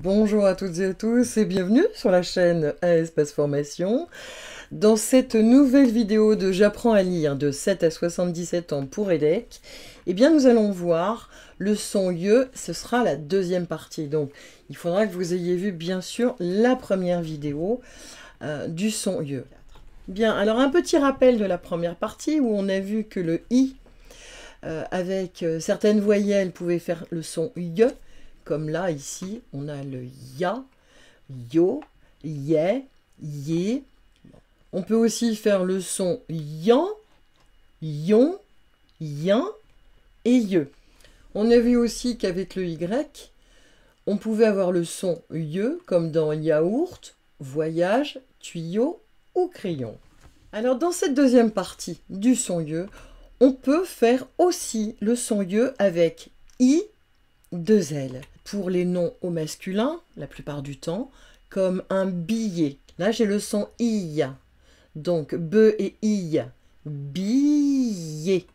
Bonjour à toutes et à tous et bienvenue sur la chaîne Espace Formation. Dans cette nouvelle vidéo de J'apprends à lire de 7 à 77 ans pour EDEC, eh bien nous allons voir le son YE, ce sera la deuxième partie. Donc il faudra que vous ayez vu bien sûr la première vidéo du son YE. Bien, alors un petit rappel de la première partie où on a vu que le I avec certaines voyelles pouvait faire le son YE. Comme là, ici, on a le ya, yo, yé, yé. On peut aussi faire le son yan, yon, yin et ye. On a vu aussi qu'avec le y, on pouvait avoir le son ye, comme dans yaourt, voyage, tuyau ou crayon. Alors, dans cette deuxième partie du son ye, on peut faire aussi le son ye avec i, deux L. Pour les noms au masculin, la plupart du temps, comme un billet. Là, j'ai le son I. Donc, B et I. Billet.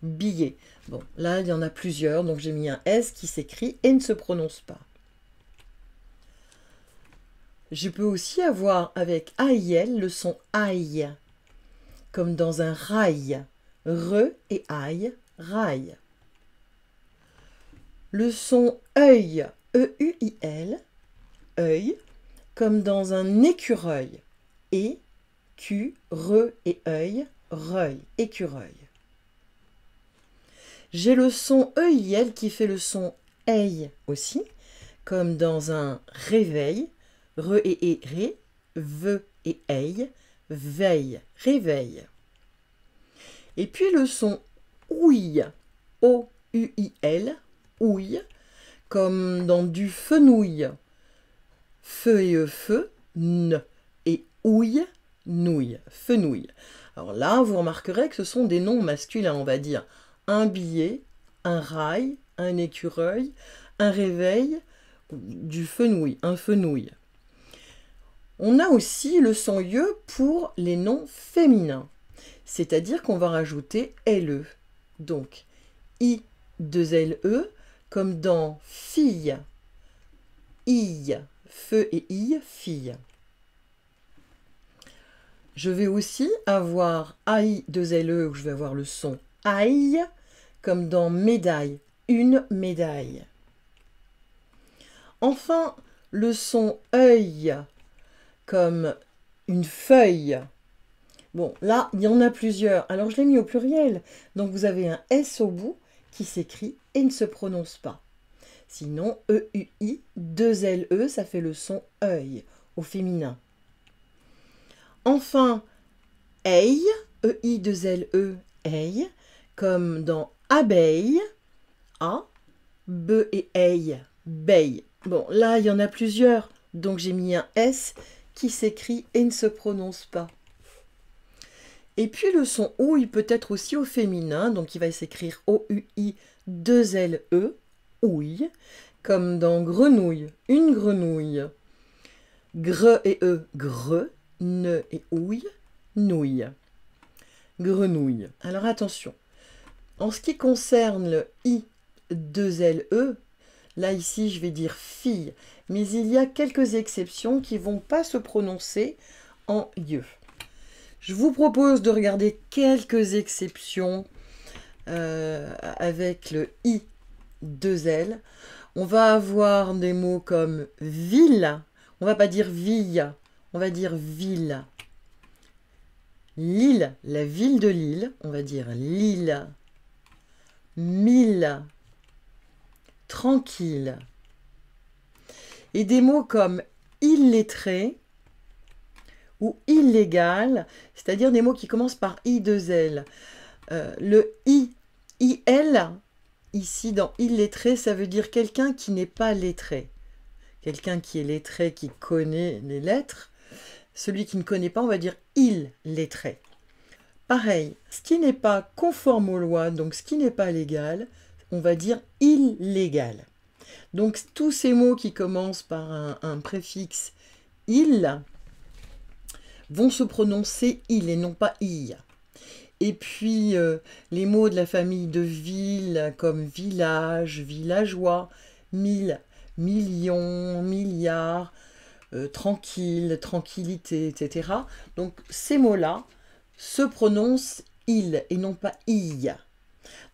Billet. Bon, là, il y en a plusieurs, donc j'ai mis un S qui s'écrit et ne se prononce pas. Je peux aussi avoir avec AIL le son aïe, comme dans un rail. Re et aïe, rail. Le son œil, E-U-I-L, œil, comme dans un écureuil. Et, Q, re et œil, reuil, écureuil. J'ai le son EIL qui fait le son eil aussi, comme dans un réveil, re et ré, ve et eil, veille, réveil. Et puis le son ouïe, O-U-I-L, ouille, comme dans du fenouil. Feu et feu, n, et ouille, nouille, fenouil. Alors là, vous remarquerez que ce sont des noms masculins, on va dire un billet, un rail, un écureuil, un réveil, du fenouil, un fenouil. On a aussi le son ye pour les noms féminins, c'est-à-dire qu'on va rajouter LE. Donc, I, deux LE, comme dans fille, I, feu et I, fille. Je vais aussi avoir AI, deux LE, où je vais avoir le son aïe, comme dans médaille, une médaille. Enfin, le son œil, comme une feuille. Bon, là, il y en a plusieurs. Alors, je l'ai mis au pluriel. Donc, vous avez un S au bout qui s'écrit et ne se prononce pas. Sinon, E-U-I, deux L-E, ça fait le son œil au féminin. Enfin, eil, E-I, deux L-E, eil, comme dans abeille, A, B et eil, beille. Bon, là, il y en a plusieurs, donc j'ai mis un S qui s'écrit et ne se prononce pas. Et puis le son OU, il peut être aussi au féminin, donc il va s'écrire O-U-I, deux L-E, ouille, comme dans grenouille, une grenouille. Gre et E, gre, ne et ouille, nouille. Grenouille. Alors attention, en ce qui concerne le I, deux L-E, là ici je vais dire fille, mais il y a quelques exceptions qui ne vont pas se prononcer en IE. Je vous propose de regarder quelques exceptions avec le I, deux L. On va avoir des mots comme ville, on va pas dire ville, on va dire ville. Lille, la ville de Lille, on va dire Lille. Mille, tranquille. Et des mots comme illettré ou illégal, c'est-à-dire des mots qui commencent par I2L. Le IL, ici dans illettré, ça veut dire quelqu'un qui n'est pas lettré. Quelqu'un qui est lettré, qui connaît les lettres. Celui qui ne connaît pas, on va dire illettré. Pareil, ce qui n'est pas conforme aux lois, donc ce qui n'est pas légal, on va dire illégal. Donc tous ces mots qui commencent par un préfixe il vont se prononcer il et non pas i. Et puis les mots de la famille de ville comme village, villageois, mille, millions, milliards, tranquille, tranquillité, etc. Donc ces mots-là se prononcent il et non pas i.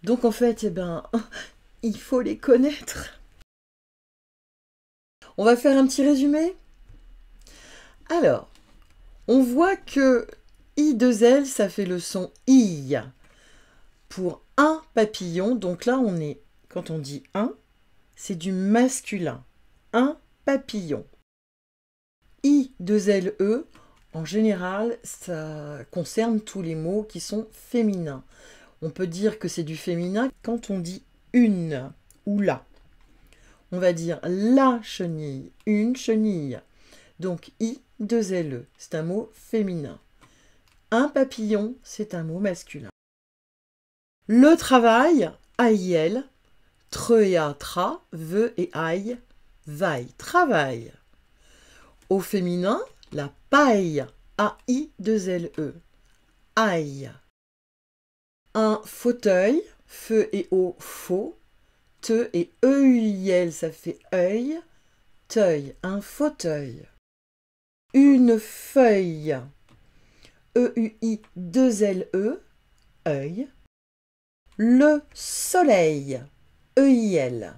Donc en fait, eh ben, il faut les connaître. On va faire un petit résumé. Alors, on voit que I2L, ça fait le son I pour un papillon. Donc là, quand on dit un, c'est du masculin. Un papillon. I2LE, en général, ça concerne tous les mots qui sont féminins. On peut dire que c'est du féminin quand on dit une ou la. On va dire la chenille, une chenille. Donc I2LE, c'est un mot féminin. Un papillon, c'est un mot masculin. Le travail, AIL, tre et a, tra, ve et aille, vaille, travail. Au féminin, la paille, AI2LE, aille. Un fauteuil, feu et o, faux, te et EUIL, ça fait œil, teuil, un fauteuil. Une feuille, EUI2LE, œil. Le soleil, EIL.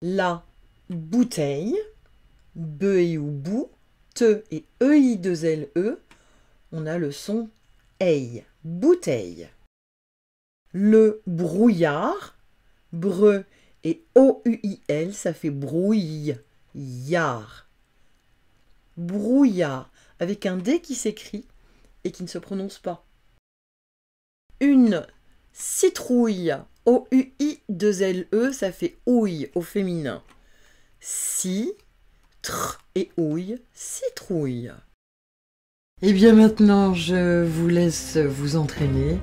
La bouteille, be et ou bou, te et EI2LE, on a le son ei, bouteille. Le brouillard, bre et OUIL, ça fait brouille, yard. Brouillard, avec un D qui s'écrit et qui ne se prononce pas. Une citrouille, OUI2LE, ça fait ouille au féminin. Si, tr et ouille, citrouille. Et bien maintenant, je vous laisse vous entraîner.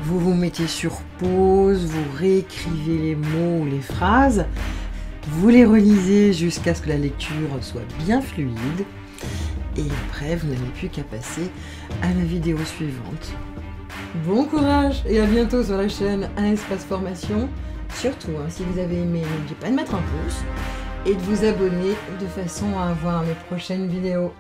Vous vous mettez sur pause, vous réécrivez les mots ou les phrases, vous les relisez jusqu'à ce que la lecture soit bien fluide. Et après, vous n'avez plus qu'à passer à la vidéo suivante. Bon courage et à bientôt sur la chaîne Un Espace Formation. Surtout, si vous avez aimé, n'oubliez pas de mettre un pouce et de vous abonner de façon à avoir mes prochaines vidéos.